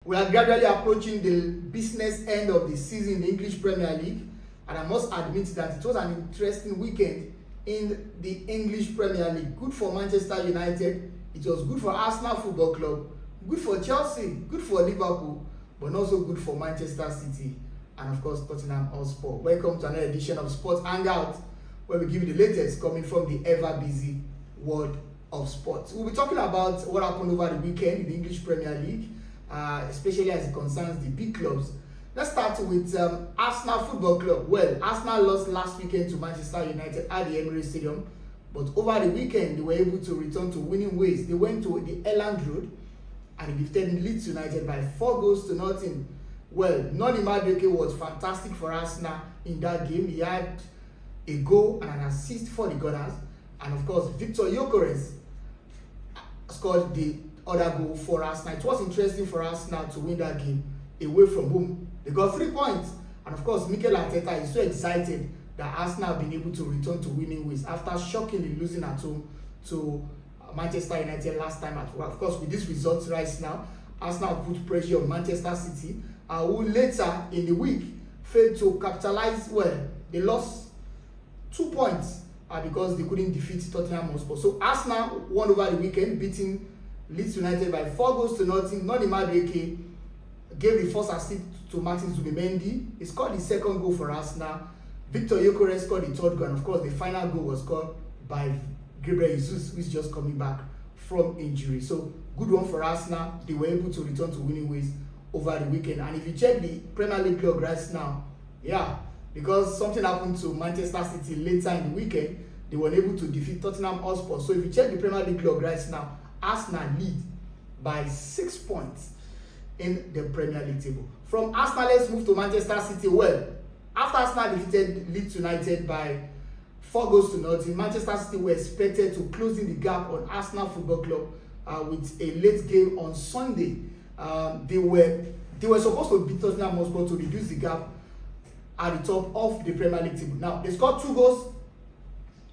We are gradually approaching the business end of the season in the English Premier League, and I must admit that it was an interesting weekend in the English Premier League. Good for Manchester United, it was good for Arsenal Football Club, good for Chelsea, good for Liverpool, but not so good for Manchester City and of course Tottenham Hotspur. Welcome to another edition of Sports Hangout, where we give you the latest coming from the ever busy world of sports. We'll be talking about what happened over the weekend in the English Premier League, especially as it concerns the big clubs. Let's start with Arsenal Football Club. Well, Arsenal lost last weekend to Manchester United at the Emirates Stadium, but over the weekend they were able to return to winning ways. They went to the Elland Road and they defeated Leeds United by 4-0. Well, Noni Madueke was fantastic for Arsenal in that game. He had a goal and an assist for the Gunners, and of course Victor Gyökeres scored the other goal for Arsenal. It was interesting for Arsenal to win that game away from home. They got 3 points, and of course Mikel Arteta is so excited that Arsenal have been able to return to winning ways after shockingly losing at home to Manchester United last time at home. Of course, with these results right now, Arsenal put pressure on Manchester City, who later in the week failed to capitalize. Well, they lost 2 points because they couldn't defeat Tottenham Hotspur. So Arsenal won over the weekend, beating Leeds United by 4-0. Noni Madueke gave the first assist to Martin Zubimendi. He scored the second goal for Arsenal. Victor Gyökeres scored the third goal, and of course the final goal was scored by Gabriel Jesus, who is just coming back from injury. So good one for Arsenal. They were able to return to winning ways over the weekend. And if you check the Premier League log right now, because something happened to Manchester City later in the weekend, they were able to defeat Tottenham Hotspur. So if you check the Premier League log right now, Arsenal lead by 6 points in the Premier League table. From Arsenal, let's move to Manchester City. Well, after Arsenal defeated Leeds United by 4-0, Manchester City were expected to closing the gap on Arsenal Football Club with a late game on Sunday. They were supposed to beat Tottenham Hotspur to reduce the gap at the top of the Premier League table. Now, they scored 2 goals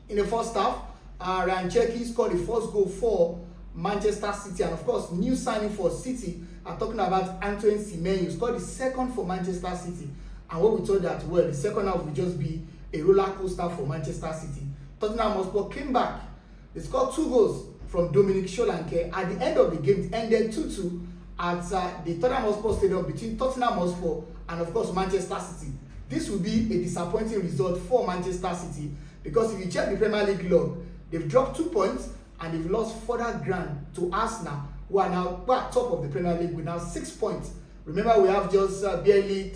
in the first half. Ryan Cherki scored the first goal for Manchester City, and of course, new signing for City. I'm talking about Antoine Semenyo, scored the second for Manchester City. And what we thought that, well, the second half will just be a roller coaster for Manchester City. Tottenham Hotspur came back. They scored 2 goals from Dominic Solanke. At the end of the game, it ended 2-2 at the Tottenham Hotspur Stadium between Tottenham Hotspur and of course Manchester City. This will be a disappointing result for Manchester City, because if you check the Premier League log, they've dropped 2 points and they've lost further ground to Arsenal, who are now top of the Premier League with now 6 points. Remember, we have just barely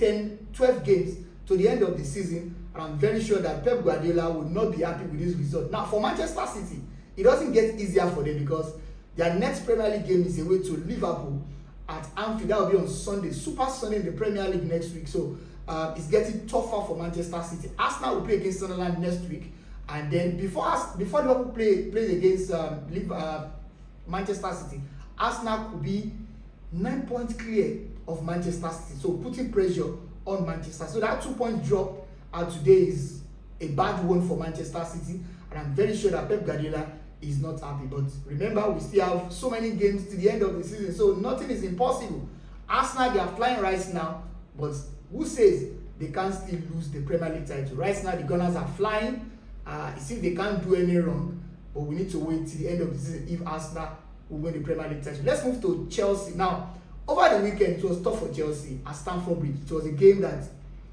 12 games to the end of the season, and I'm very sure that Pep Guardiola will not be happy with this result. Now, for Manchester City, it doesn't get easier for them because their next Premier League game is away to Liverpool at Anfield. That will be on Sunday, Super Sunday in the Premier League next week. So it's getting tougher for Manchester City. Arsenal will play against Sunderland next week, and then before Liverpool plays against Manchester City, Arsenal could be 9 points clear of Manchester City, so putting pressure on Manchester. So that 2 point drop today is a bad one for Manchester City, and I'm very sure that Pep Guardiola is not happy. But remember, we still have so many games to the end of the season, so nothing is impossible. Arsenal, they are flying right now, but who says they can't still lose the Premier League title? Right now, the Gunners are flying. It seems they can't do any wrong, but we need to wait till the end of the season if Arsenal will win the Premier League title. Let's move to Chelsea. Now, over the weekend, it was tough for Chelsea at Stamford Bridge. It was a game that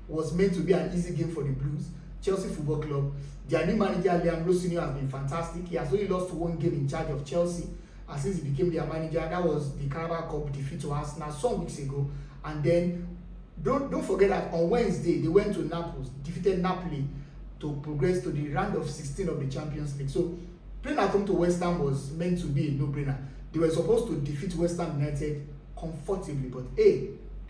was meant to be an easy game for the Blues. Chelsea Football Club, their new manager, Liam Rossini, has been fantastic. He has only lost 1 game in charge of Chelsea since he became their manager. That was the Carabao Cup defeat to Arsenal some weeks ago. And then, don't forget that on Wednesday, they went to Naples, defeated Napoli to progress to the round of 16 of the Champions League. So, playing at home to West Ham was meant to be a no-brainer. They were supposed to defeat West Ham United comfortably, but they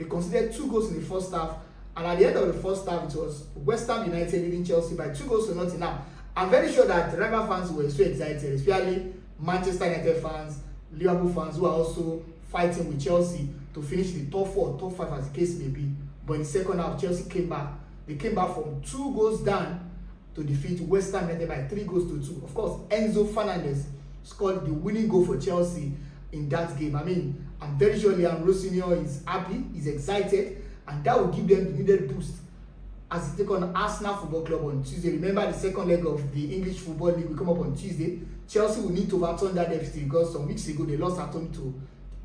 considered 2 goals in the first half, and at the end of the first half, it was West Ham United leading Chelsea by 2-0. Now, I'm very sure that rival fans were so excited, especially Manchester United fans, Liverpool fans, who are also fighting with Chelsea to finish the top 4, top 5 as the case may be. But in the second half, Chelsea came back. They came back from 2 goals down to defeat West Ham United by 3-2. Of course, Enzo Fernandez scored the winning goal for Chelsea in that game. I mean, I'm very sure Liam Rossinior is happy, he's excited, and that will give them the needed boost as they take on Arsenal Football Club on Tuesday. Remember, the second leg of the English Football League will come up on Tuesday. Chelsea will need to overturn that deficit because some weeks ago they lost at home to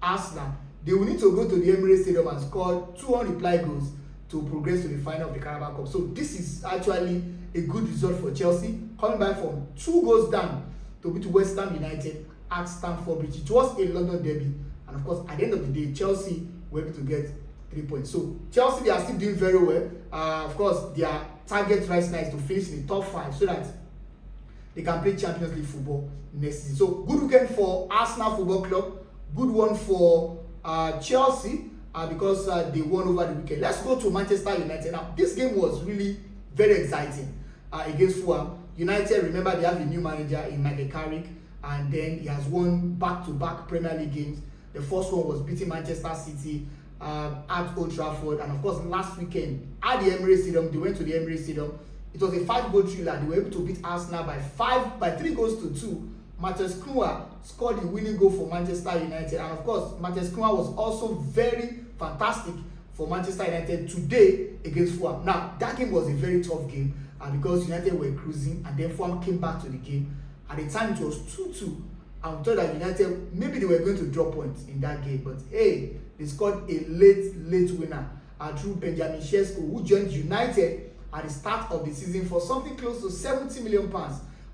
Arsenal. They will need to go to the Emirates Stadium and score 2 unreplied goals to progress to the final of the Carabao Cup. So this is actually a good result for Chelsea, coming back from 2 goals down to beat West Ham United at Stamford Bridge. It was a London derby, and of course, at the end of the day, Chelsea were able to get 3 points. So Chelsea, they are still doing very well. Of course, their target right now is to finish in the top 5 so that they can play Champions League football next season. So good weekend for Arsenal Football Club, good one for Chelsea because they won over the weekend. Let's go to Manchester United. Now, this game was really very exciting against Fulham. United, remember, they have a new manager in Michael Carrick, and then he has won back-to-back Premier League games. The first one was beating Manchester City at Old Trafford, and of course last weekend at the Emirates Stadium, they went to the Emirates Stadium. It was a 5-goal thriller. They were able to beat Arsenal by 3 goals to 2. Matheus Cunha scored the winning goal for Manchester United, and of course Matheus Cunha was also very fantastic for Manchester United today against Fulham. Now that game was a very tough game because United were cruising, and then Fulham came back to the game. At the time it was 2-2. I thought that United, maybe they were going to drop points in that game, but hey, they scored a late winner through Benjamin Sesko, who joined United at the start of the season for something close to £70 million.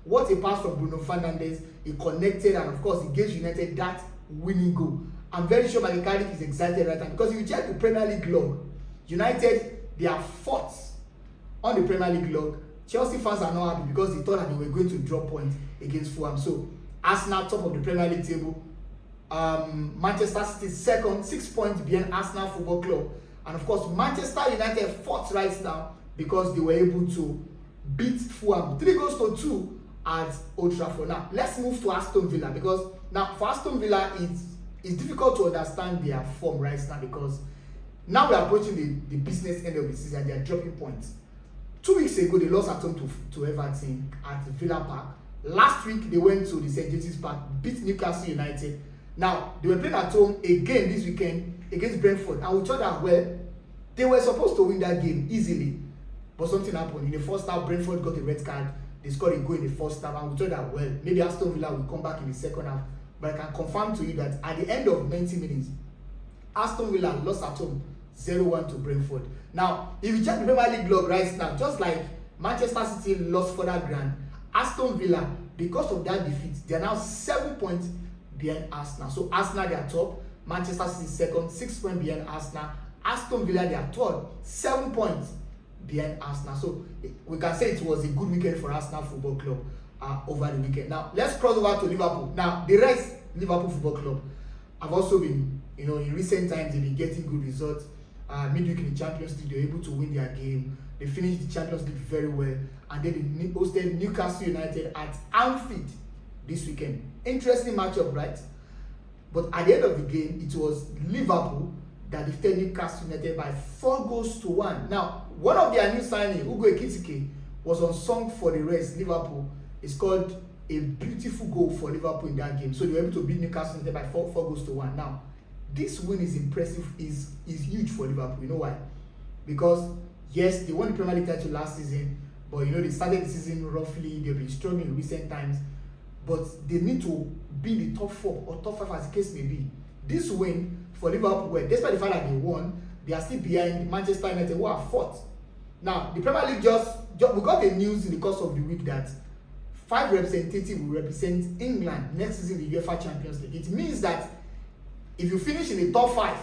What a pass from Bruno Fernandes. He connected, and of course he gave United that winning goal. I'm very sure Michael Carrick is excited right now because if you check the Premier League log, United, they are 4th on the Premier League log. Chelsea fans are not happy because they thought that they were going to drop points against Fulham. So Arsenal top of the Premier League table, Manchester City 2nd, 6 points behind Arsenal Football Club, and of course Manchester United 4th right now because they were able to beat Fulham 3 goals to 2 at Old Trafford. Now let's move to Aston Villa, because now for Aston Villa it's difficult to understand their form right now because now we are approaching the business end of the season. They are dropping points. 2 weeks ago they lost at home to Everton at Villa Park. Last week they went to the St. James's Park, beat Newcastle United. Now they were playing at home again this weekend against Brentford, and we thought that, well, they were supposed to win that game easily, but something happened. In the first half, Brentford got a red card. They scored a goal in the first half, and we thought that, well, maybe Aston Villa will come back in the second half. But I can confirm to you that at the end of 90 minutes, Aston Villa lost at home 0-1 to Brentford. Now, if you check the Premier League log right now, just like Manchester City lost further ground, Aston Villa, because of that defeat, they are now 7 points behind Arsenal. So Arsenal, they are top. Manchester City 2nd, 6 points behind Arsenal. Aston Villa, they are 3rd, 7 points behind Arsenal. So we can say it was a good weekend for Arsenal Football Club over the weekend. Now let's cross over to Liverpool. Now the rest, Liverpool Football Club, have also been, in recent times they've been getting good results. Midweek in the Champions League, they were able to win their game. They finished the Champions League very well, and then they hosted Newcastle United at Anfield this weekend. Interesting matchup, right? But at the end of the game, it was Liverpool that defeated Newcastle United by 4 goals to 1. Now, one of their new signings, Ugo Ekitike, was unsung for the rest. Liverpool, he scored a beautiful goal for Liverpool in that game. So they were able to beat Newcastle United by 4 goals to 1. Now, this win is impressive, is huge for Liverpool. You know why? Because yes, they won the Premier League title last season, but they started the season roughly. They've been struggling in recent times, but they need to be in the top 4 or top 5 as the case may be. This win for Liverpool, well, despite the fact that they won, they are still behind Manchester United, who are 4th. Now, the Premier League we got the news in the course of the week that 5 representatives will represent England next season in the UEFA Champions League. It means that if you finish in the top 5,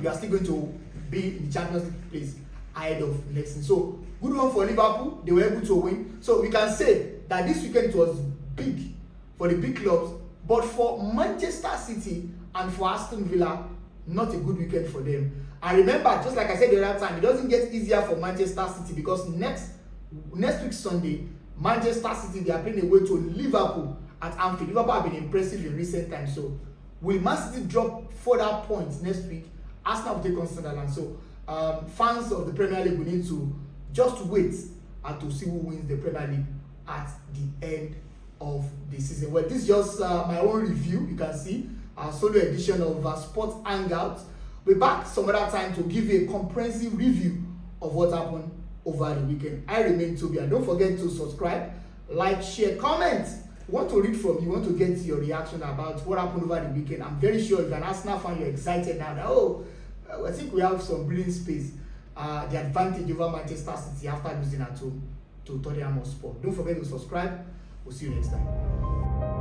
you are still going to be in the Champions League place ahead of next season. So, good one for Liverpool. They were able to win. So, we can say that this weekend it was big for the big clubs, but for Manchester City and for Aston Villa, not a good weekend for them. And remember, just like I said the other time, it doesn't get easier for Manchester City because next week Sunday, Manchester City, they are playing away to Liverpool at Anfield. Liverpool have been impressive in recent times. So, will Man City drop further points next week? Arsenal will take on Sunderland. So, fans of the Premier League will need to just wait to see who wins the Premier League at the end of the season. Well, this is just my own review. You can see our solo edition of Sports Hangout. We'll be back some other time to give you a comprehensive review of what happened over the weekend. I remain Toby, and don't forget to subscribe, like, share, comment. We want to read from you, want to get your reaction about what happened over the weekend. I'm very sure if you're an Arsenal fan, you're excited now that, I think we have some breathing space. The advantage over Manchester City after losing at home to Tottenham Hotspur. Don't forget to subscribe. We'll see you next time.